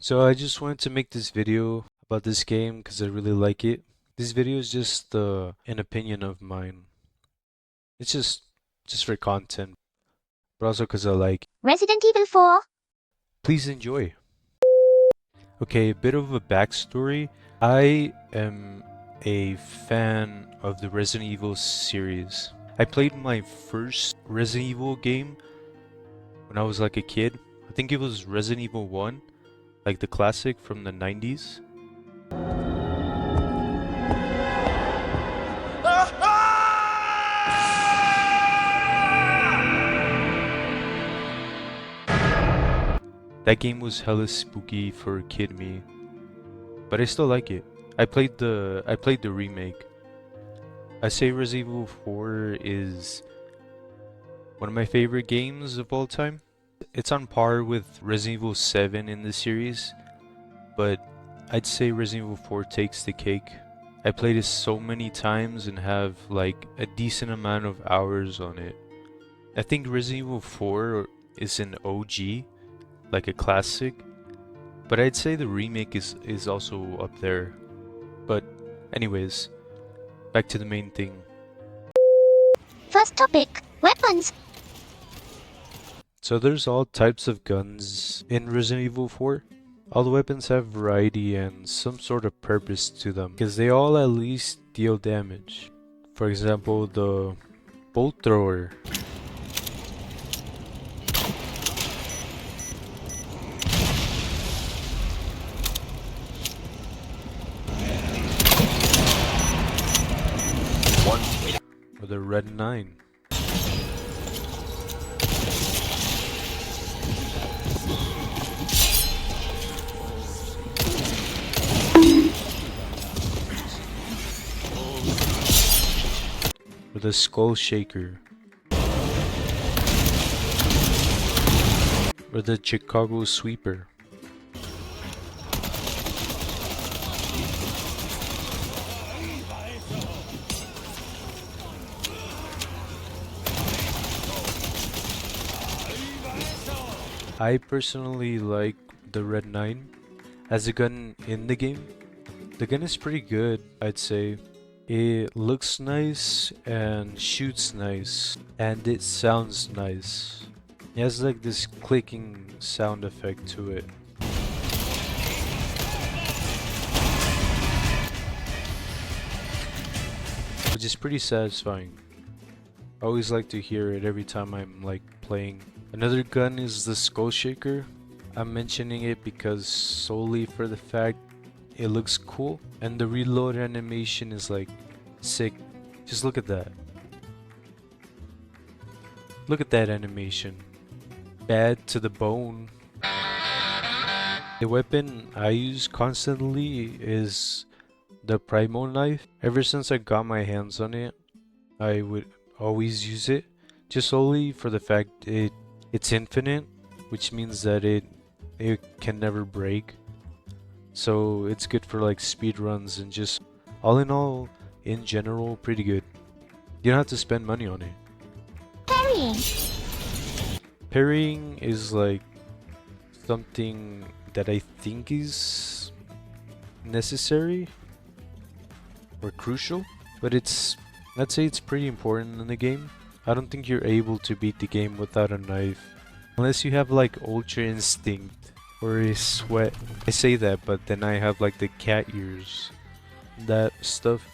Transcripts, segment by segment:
So I just wanted to make this video about this game because I really like it. This video is just an opinion of mine. It's just for content, but also because I like it. Resident Evil 4. Please enjoy. Okay, a bit of a backstory. I am a fan of the Resident Evil series. I played my first Resident Evil game when I was like a kid. I think it was Resident Evil 1, like the classic from the 90s. That game was hella spooky for a kid me, but I still like it. I played the remake. I say Resident Evil 4 is one of my favorite games of all time. It's on par with Resident Evil 7 in the series, but I'd say Resident Evil 4 takes the cake. I played it so many times and have like a decent amount of hours on it. I think Resident Evil 4 is an OG, like a classic, but I'd say the remake is also up there. But anyways, back to the main thing. First topic, weapons. So there's all types of guns in Resident Evil 4. All the weapons have variety and some sort of purpose to them, because they all at least deal damage. For example, the bolt thrower. Or the red 9. Or the skull shaker. Or the Chicago sweeper. I personally like the red 9 as a gun in the game. The gun is pretty good, I'd say. It looks nice and shoots nice, and it sounds nice. It has like this clicking sound effect to it. Which is pretty satisfying. I always like to hear it every time I'm like playing. Another gun is the skull shaker. I'm mentioning it because solely for the fact it looks cool and the reload animation is like sick. Just look at that. Look at that animation. Bad to the bone. The weapon I use constantly is the Primo knife. Ever since I got my hands on it, I would always use it, just solely for the fact it's infinite, which means that it can never break. So it's good for like speed runs and just all in all, in general, pretty good. You don't have to spend money on it. Parrying. Parrying is like something that I think is necessary or crucial, but I'd say it's pretty important in the game. I don't think you're able to beat the game without a knife, unless you have like Ultra Instinct or a Sweat. I say that, but then I have like the cat ears. That stuff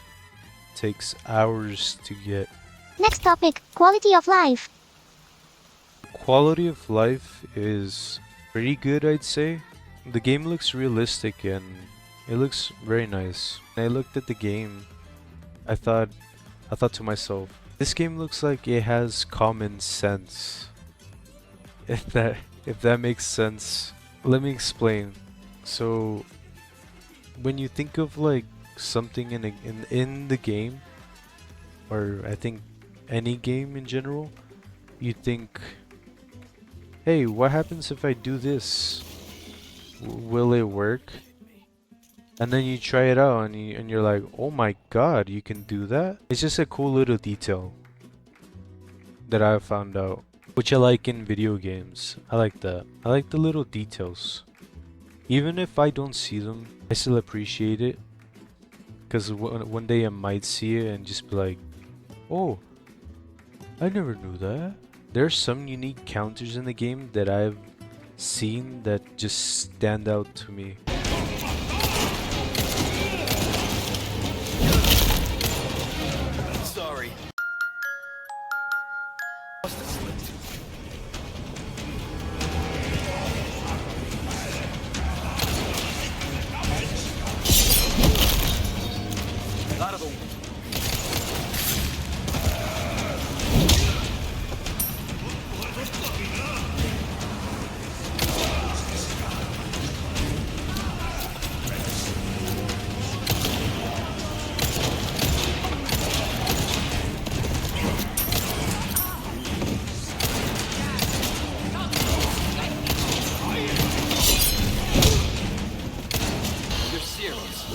takes hours to get. Next topic, quality of life. Quality of life is pretty good, I'd say. The game looks realistic and it looks very nice. When I looked at the game, I thought to myself, this game looks like it has common sense. If that makes sense. Let me explain. So when you think of like something in the game, or I think any game in general, you think, hey, what happens if I do this? Will it work? And then you try it out and you're like, oh my god, you can do that? It's just a cool little detail that I found out, which I like in video games. I like that. I like the little details. Even if I don't see them, I still appreciate it. Because one day I might see it and just be like, oh, I never knew that. There are some unique counters in the game that I've seen that just stand out to me. Sorry. Must have slipped. Out of the way. You're serious.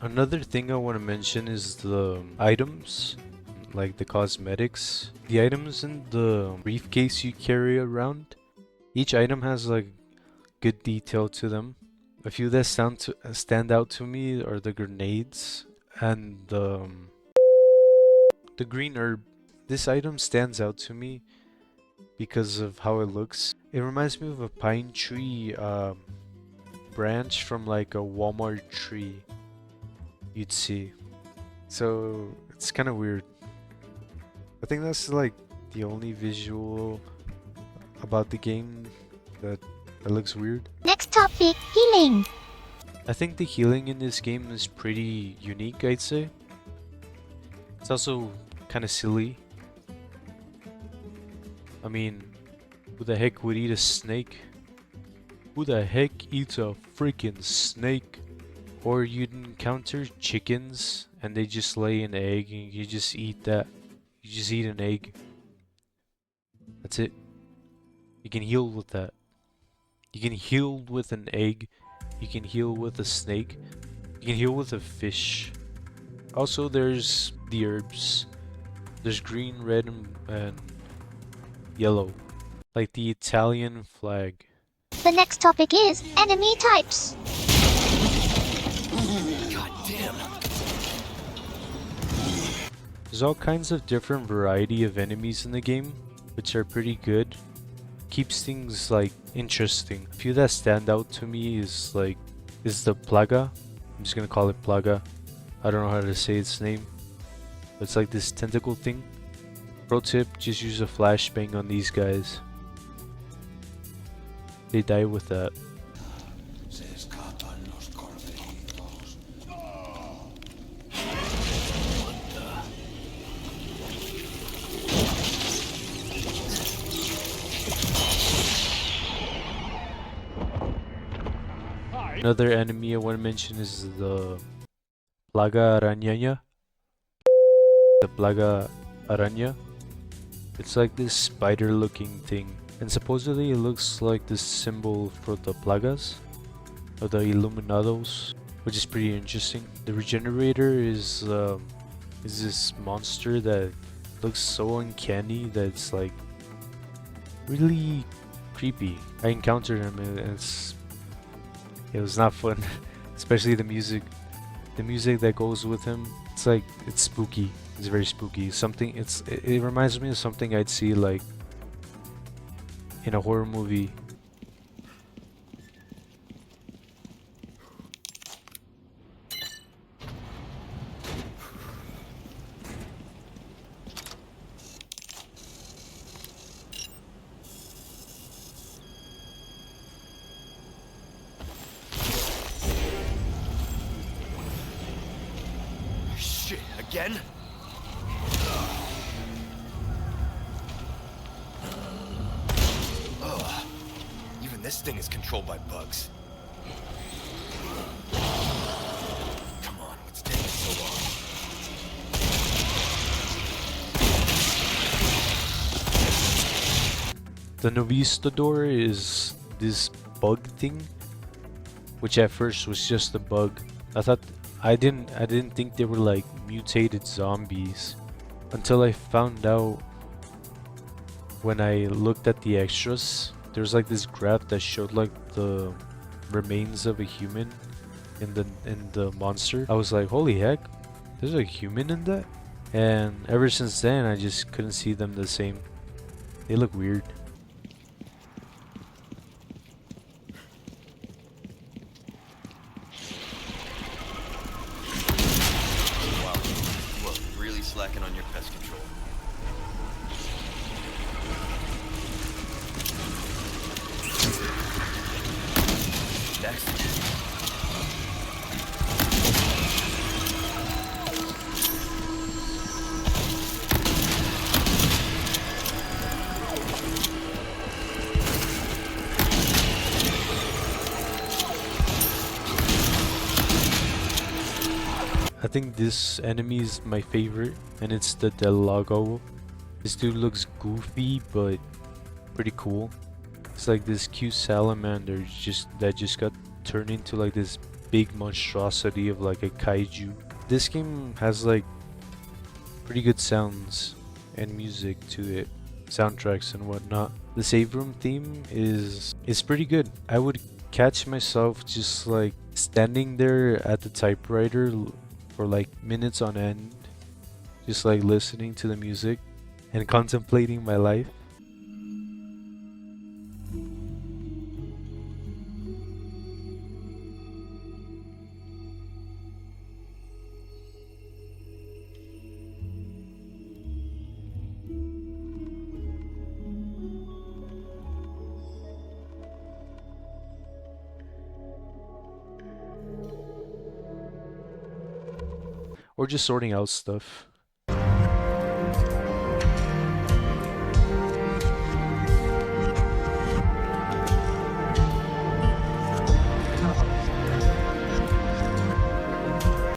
Another thing I want to mention is the items, like the cosmetics. The items in the briefcase you carry around, each item has like good detail to them. A few that stand out to me are the grenades and the green herb. This item stands out to me because of how it looks. It reminds me of a pine tree branch from like a Walmart tree you'd see. So it's kind of weird. I think that's like the only visual about the game that looks weird. Next topic, healing. I think the healing in this game is pretty unique, I'd say. It's also kind of silly. I mean, who the heck would eat a snake? Who the heck eats a freaking snake? Or you'd encounter chickens and they just lay an egg and you just eat that. You just eat an egg. That's it. You can heal with that. You can heal with an egg. You can heal with a snake. You can heal with a fish. Also, there's the herbs. There's green, red, and yellow. Like the Italian flag. The next topic is enemy types. God damn. There's all kinds of different variety of enemies in the game, which are pretty good. Keeps things like interesting. A few that stand out to me is the Plaga. I'm just gonna call it Plaga. I don't know how to say its name. It's like this tentacle thing. Pro tip, just use a flashbang on these guys. They die with that. Another enemy I want to mention is the Plaga Araña. The Plaga Araña. It's like this spider looking thing. And supposedly it looks like the symbol for the Plagas. Or the Illuminados. Which is pretty interesting. The Regenerator is this monster that looks so uncanny that it's like really creepy. I encountered him and it was not fun. Especially the music. The music that goes with him. It's spooky. It's very spooky. It reminds me of something I'd see like in a horror movie. Shit, again? Ugh. Even this thing is controlled by bugs. Come on, what's taking so long? The Novistador is this bug thing, which at first was just a bug, I thought I didn't think they were like mutated zombies until I found out when I looked at the extras. There's like this graph that showed like the remains of a human in the monster. I was like, holy heck, there's a human in that? And ever since then I just couldn't see them the same. They look weird. Wow, you are really slacking on your pest control. Excellent. I think this enemy is my favorite, and it's the Delago. This dude looks goofy, but pretty cool. It's like this cute salamander that just got turned into like this big monstrosity of like a kaiju. This game has like pretty good sounds and music to it, soundtracks and whatnot. The save room theme is pretty good. I would catch myself just like standing there at the typewriter for like minutes on end, just like listening to the music and contemplating my life. Or just sorting out stuff.